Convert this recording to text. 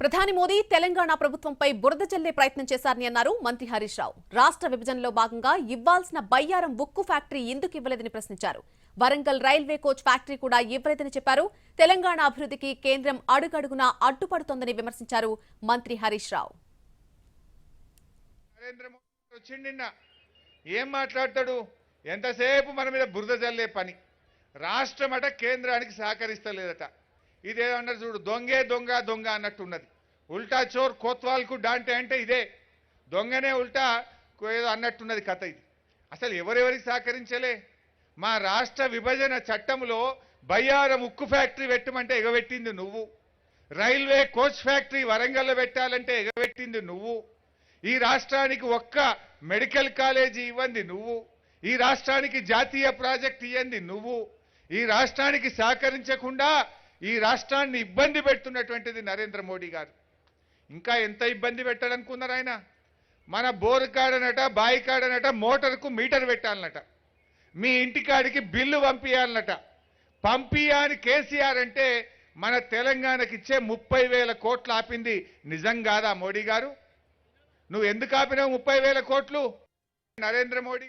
ప్రధాని మోదీ తెలంగాణ ప్రభుత్వంపై బురద జల్లే ప్రయత్నం చేశారని అన్నారు మంత్రి హరీష్ రావు. రాష్ట్ర విభజనలో భాగంగా ఇవ్వాల్సిన బయ్యారం ఉక్కు ఫ్యాక్టరీ ఎందుకు ఇవ్వలేదని ప్రశ్నించారు. వరంగల్ రైల్వే కోచ్ ఫ్యాక్టరీ కూడా ఇవ్వలేదని చెప్పారు. తెలంగాణ అభివృద్ధికి కేంద్రం అడుగడుగునా అడ్డుపడుతోందని విమర్శించారు మంత్రి హరీష్ రావు. ఏం మాట్లాడతాడు? ఎంతసేపు మన మీద బురద జల్లే పని. రాష్ట్రమట కేంద్రానికి సహకరిస్తలేదట. ఇదేమన్నారు చూడు, దొంగే దొంగ దొంగ అన్నట్టున్నది. ఉల్టా చోర్ కోత్వాల్కు డాంటే అంటే ఇదే దొంగనే ఉల్టా ఏదో అన్నట్టున్నది కథ. ఇది అసలు ఎవరెవరికి సహకరించలే? మా రాష్ట్ర విభజన చట్టంలో బయ్యారం ఉక్కు ఫ్యాక్టరీ పెట్టమంటే ఎగబెట్టింది నువ్వు. రైల్వే కోచ్ ఫ్యాక్టరీ వరంగల్లో పెట్టాలంటే ఎగబెట్టింది నువ్వు. ఈ రాష్ట్రానికి ఒక్క మెడికల్ కాలేజీ ఇవ్వండి నువ్వు. ఈ రాష్ట్రానికి జాతీయ ప్రాజెక్ట్ ఇవ్వండి నువ్వు. ఈ రాష్ట్రానికి సహకరించకుండా ఈ రాష్ట్రాన్ని ఇబ్బంది పెడుతున్నటువంటిది నరేంద్ర మోడీ గారు. ఇంకా ఎంత ఇబ్బంది పెట్టాలనుకున్నారు ఆయన? మన బోరు కాడనట, బాయి కాడనట మోటార్కు మీటర్ పెట్టాలన్నట. మీ ఇంటికాడికి బిల్లు పంపించాలన్నట. పంపియాని కేసీఆర్ అంటే మన తెలంగాణకి ఇచ్చే 30,000 కోట్లు ఆపింది నిజం కాదా మోడీ గారు? నువ్వు ఎందుకు ఆపినావు 30,000 కోట్లు? నరేంద్ర మోడీ